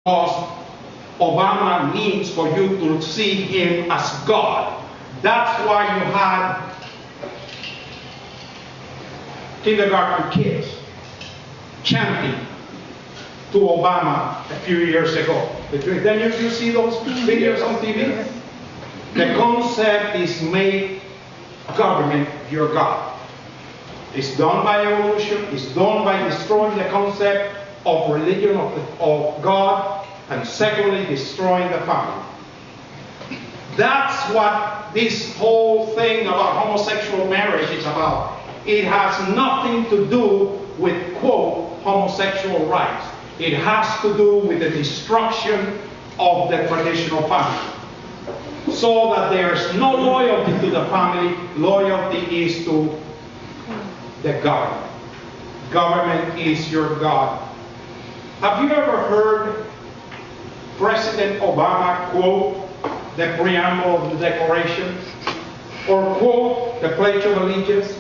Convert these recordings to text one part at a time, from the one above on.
because Obama needs for you to see him as God. That's why you had kindergarten kids chanting to Obama a few years ago. Then you see those videos on TV? The concept is make government your God. It's done by evolution. It's done by destroying the concept of religion of God, and secondly, destroying the family. That's what this whole thing about homosexual marriage is about. It has nothing to do with, quote, homosexual rights. It has to do with the destruction of the traditional family. So that there's no loyalty to the family, loyalty is to the government. Government is your God. Have you ever heard President Obama quote the preamble of the Declaration or quote the Pledge of Allegiance?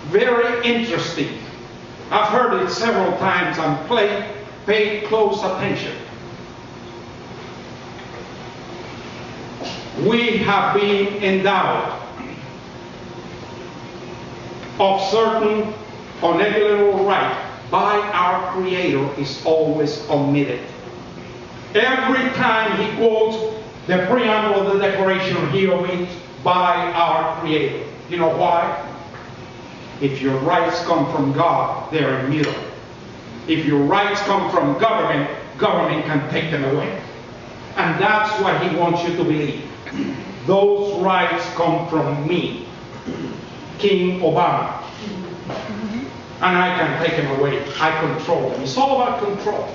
Very interesting. I've heard it several times and paid close attention. We have been endowed of certain unalienable right by our Creator is always omitted. Every time he quotes the preamble of the Declaration, he omits by our Creator. You know why? If your rights come from God, they're immutable. If your rights come from government, government can take them away. And that's what he wants you to believe. Those rights come from me, King Obama. And I can take them away. I control them. It's all about control.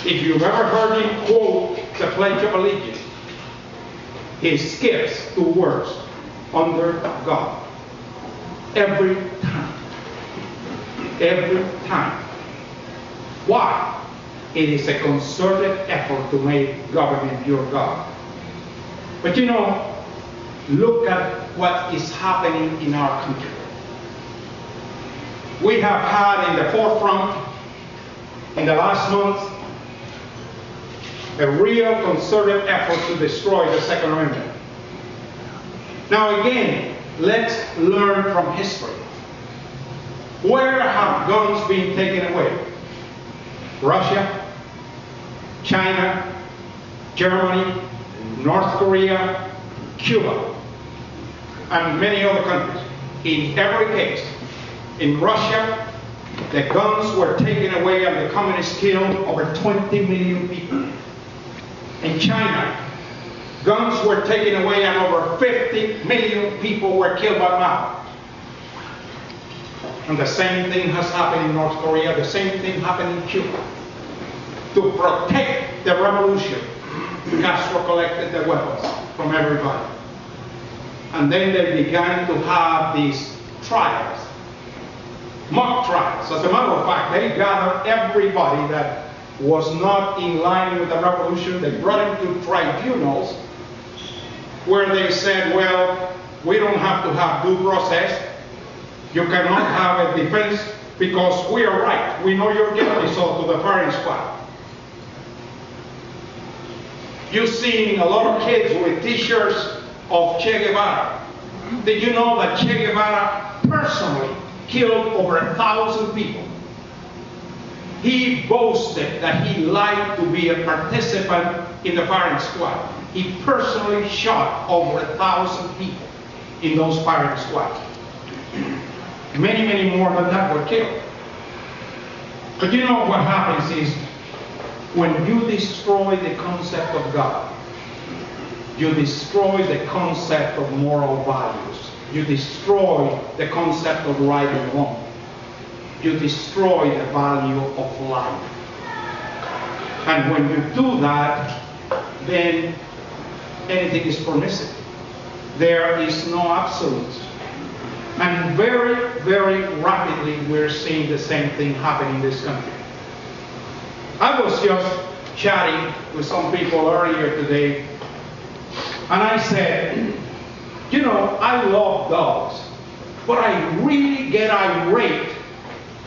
If you've ever heard him quote the Pledge of Allegiance, he skips 2 words, under God. Every time. Every time. Why? It is a concerted effort to make government your God. But you know, look at what is happening in our country. We have had in the forefront, in the last month, a real concerted effort to destroy the Second Amendment. Now again, let's learn from history. Where have guns been taken away? Russia, China, Germany, North Korea, Cuba, and many other countries. In every case, in Russia, the guns were taken away and the communists killed over 20 million people. In China, guns were taken away and over 50 million people were killed by Mao. And the same thing has happened in North Korea, the same thing happened in Cuba. To protect the revolution, Castro collected the weapons from everybody. And then they began to have these trials, mock trials. As a matter of fact, they gathered everybody that was not in line with the revolution. They brought them to tribunals where they said, well, we don't have to have due process. You cannot have a defense because we are right. We know you're guilty, so to the firing squad. You've seen a lot of kids with t-shirts of Che Guevara. Did you know that Che Guevara personally killed over 1,000 people? He boasted that he liked to be a participant in the firing squad. He personally shot over 1,000 people in those firing squads. Many, many more than that were killed. But you know what happens is, when you destroy the concept of God, you destroy the concept of moral values. You destroy the concept of right and wrong. You destroy the value of life. And when you do that, then anything is permissible. There is no absolute. And very, very rapidly we're seeing the same thing happen in this country. I was just chatting with some people earlier today, and I said, you know, I love dogs, but I really get irate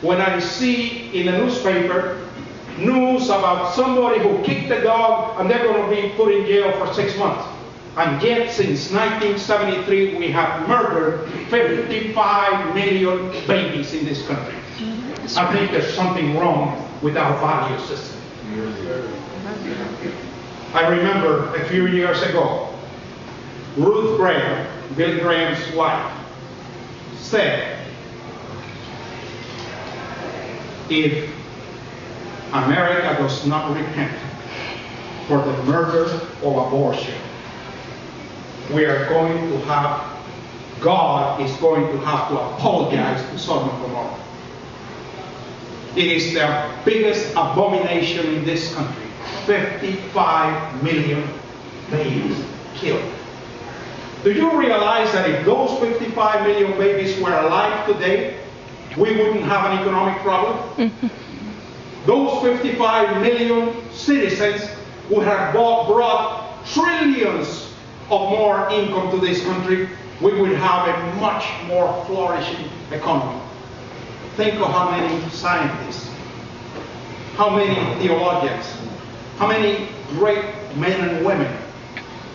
when I see in the newspaper news about somebody who kicked a dog and they're going to be put in jail for 6 months. And yet, since 1973, we have murdered 55 million babies in this country. I think there's something wrong with our value system. I remember a few years ago, Ruth Graham, Billy Graham's wife, said, if America does not repent for the murder of abortion, we are going to have, God is going to have to apologize to Sodom and Gomorrah. It is the biggest abomination in this country. 55 million babies killed. Do you realize that if those 55 million babies were alive today, we wouldn't have an economic problem? Those 55 million citizens would have brought trillions of more income to this country. We would have a much more flourishing economy. Think of how many scientists, how many theologians, how many great men and women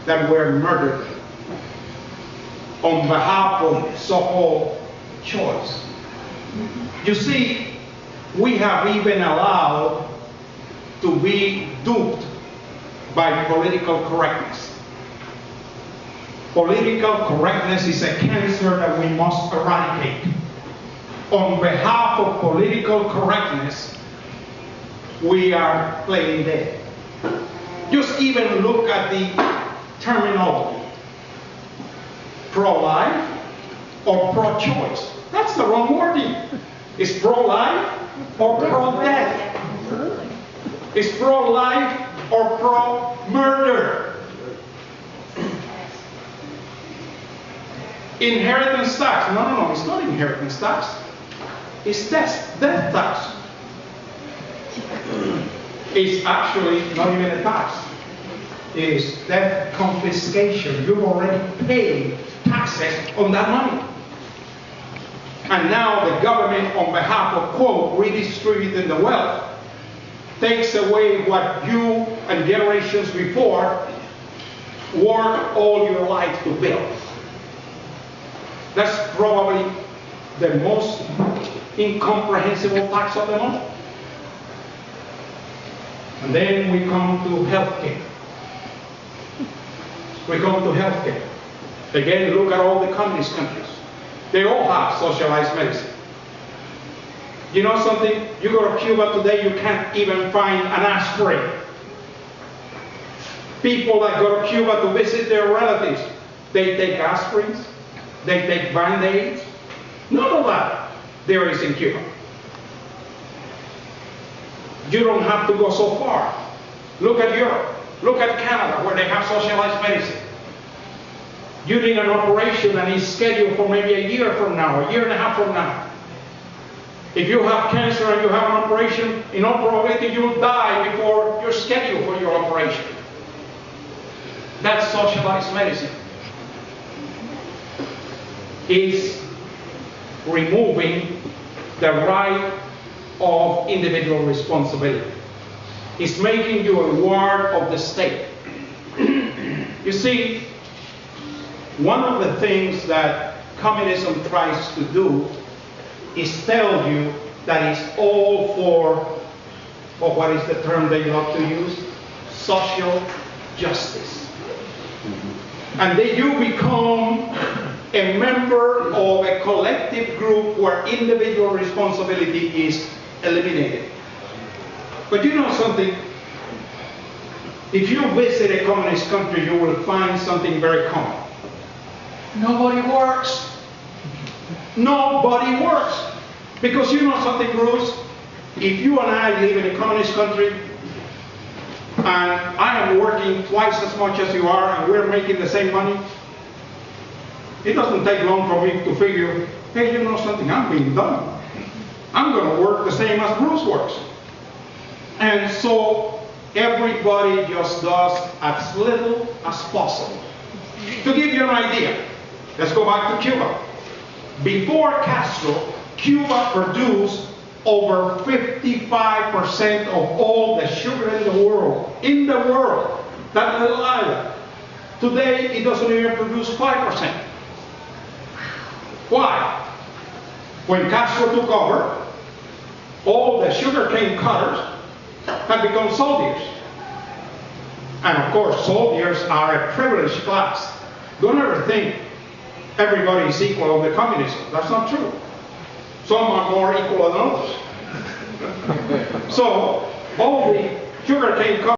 that were murdered on behalf of so-called choice. You see, we have even allowed to be duped by political correctness. Political correctness is a cancer that we must eradicate. On behalf of political correctness, we are playing dead. Just even look at the terminology. Pro-life or pro-choice. That's the wrong wording. It's pro-life or pro-death. It's pro-life or pro-murder. Inheritance tax. No, it's not inheritance tax. It's death tax. It's actually not even a tax. It's debt confiscation. You've already paid taxes on that money. And now the government, on behalf of, quote, redistributing the wealth, takes away what you and generations before worked all your life to build. That's probably the most incomprehensible tax of them all. And then we come to healthcare. We come to healthcare. Again, look at all the communist countries. They all have socialized medicine. You know something? You go to Cuba today, you can't even find an aspirin. People that go to Cuba to visit their relatives, they take aspirins, they take Band-Aids. None of that there is in Cuba. You don't have to go so far. Look at Europe. Look at Canada, where they have socialized medicine. You need an operation and it's scheduled for maybe a year from now, a year and a half from now. If you have cancer and you have an operation, in all probability you'll die before you're scheduled for your operation. That's socialized medicine. It's removing the right of individual responsibility. It's making you a ward of the state. You see, one of the things that communism tries to do is tell you that it's all for, or what is the term they love to use? Social justice. And then you become a member of a collective group where individual responsibility is eliminated. But you know something? If you visit a communist country, you will find something very common. Nobody works. Nobody works. Because you know something, Bruce? If you and I live in a communist country, and I am working twice as much as you are, and we're making the same money, it doesn't take long for me to figure, hey, you know something? I'm being dumb. I'm going to work the same as Bruce works. And so everybody just does as little as possible. To give you an idea, let's go back to Cuba. Before Castro, Cuba produced over 55% of all the sugar in the world, that little island. Today, it doesn't even produce 5%. Why? When Castro took over, all the sugarcane cutters have become soldiers. And of course, soldiers are a privileged class. Don't ever think everybody is equal under communism. That's not true. Some are more equal than others. So, all the sugarcane cutters